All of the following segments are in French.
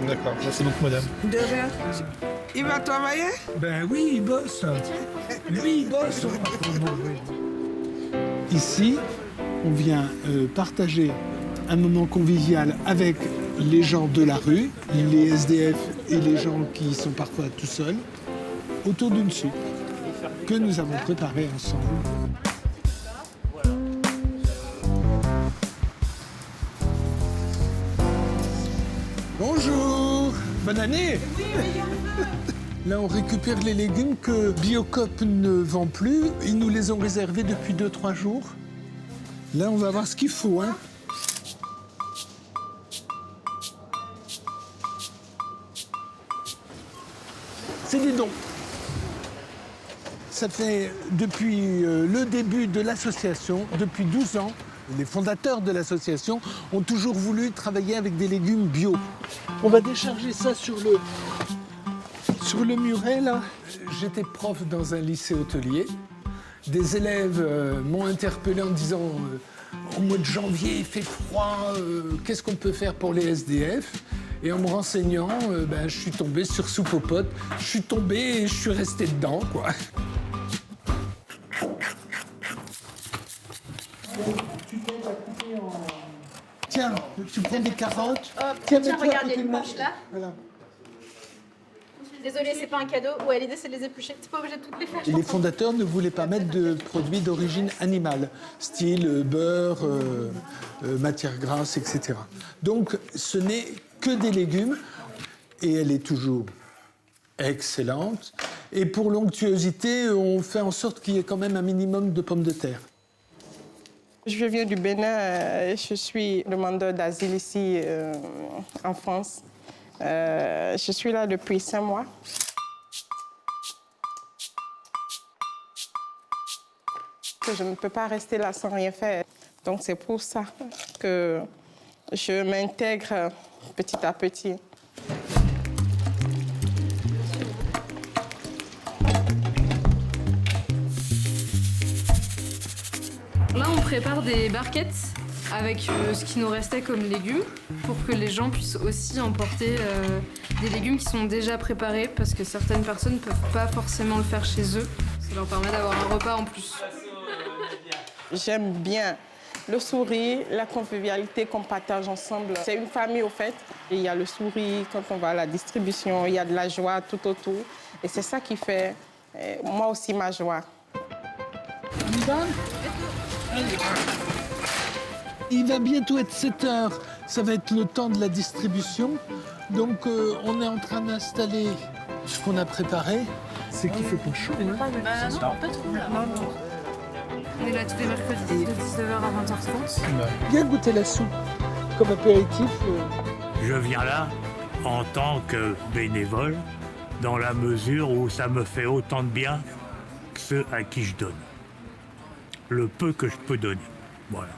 D'accord, merci beaucoup madame. De rien. Il va travailler? Ben oui, il bosse. Lui, il bosse. Ici, on vient partager un moment convivial avec les gens de la rue, les SDF et les gens qui sont parfois tout seuls, autour d'une soupe que nous avons préparée ensemble. Bonjour, bonne année. Là, on récupère les légumes que Biocoop ne vend plus. Ils nous les ont réservés depuis 2-3 jours. Là, on va voir ce qu'il faut, hein. C'est des dons. Ça fait depuis le début de l'association, depuis 12 ans, les fondateurs de l'association ont toujours voulu travailler avec des légumes bio. On va décharger ça sur le muret, là. J'étais prof dans un lycée hôtelier. Des élèves m'ont interpellé en disant au mois de janvier, il fait froid, qu'est-ce qu'on peut faire pour les SDF? Et en me renseignant, je suis tombé sur Soupe aux potes. Je suis tombé et je suis resté dedans, quoi. Tiens, tu prends des carottes. Tiens, regarde, il y a une manche là. Voilà. Désolée, c'est pas un cadeau. Ouais, l'idée, c'est de les éplucher. T'es pas obligé de toutes les faire. Et les fondateurs ne voulaient pas mettre de produits d'origine animale, style beurre, matière grasse, etc. Donc, ce n'est que des légumes, et elle est toujours excellente. Et pour l'onctuosité, on fait en sorte qu'il y ait quand même un minimum de pommes de terre. Je viens du Bénin, je suis demandeur d'asile ici en France. Je suis là depuis 5 mois. Je ne peux pas rester là sans rien faire. Donc c'est pour ça que je m'intègre petit à petit. Là, on prépare des barquettes avec ce qui nous restait comme légumes pour que les gens puissent aussi emporter des légumes qui sont déjà préparés parce que certaines personnes ne peuvent pas forcément le faire chez eux. Ça leur permet d'avoir un repas en plus. J'aime bien le sourire, la convivialité qu'on partage ensemble. C'est une famille au fait. Il y a le sourire quand on va à la distribution, il y a de la joie tout autour. Et c'est ça qui fait moi aussi ma joie. Il va bientôt être 7 heures. Ça va être le temps de la distribution. Donc, on est en train d'installer ce qu'on a préparé. C'est qu'il fait pas chaud, hein? Non, pas trop. Non. On est là tous les mercredis de 19h à 20h30. Viens goûter la soupe comme apéritif. Je viens là en tant que bénévole, dans la mesure où ça me fait autant de bien que ceux à qui je donne. Le peu que je peux donner. Voilà.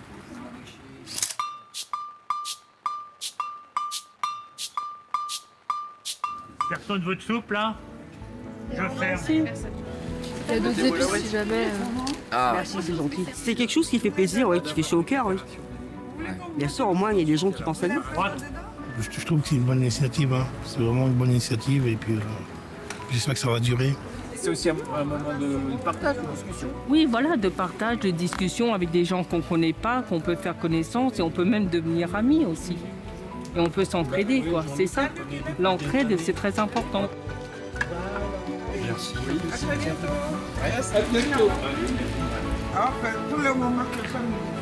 Personne veut de soupe, là? Je ferme. Il y a d'autres épices si jamais. Merci, c'est gentil. C'est quelque chose qui fait plaisir, ouais, qui fait chaud au cœur, oui. Bien sûr, au moins, il y a des gens qui pensent à nous. Je trouve que c'est une bonne initiative, hein. C'est vraiment une bonne initiative et puis j'espère que ça va durer. C'est aussi un moment de partage, de discussion. Oui, voilà, de partage, de discussion avec des gens qu'on ne connaît pas, qu'on peut faire connaissance et on peut même devenir amis aussi. Et on peut s'entraider, quoi. C'est ça. L'entraide, c'est très important. Merci. À bientôt. Enfin, pour le moment, que ça nous...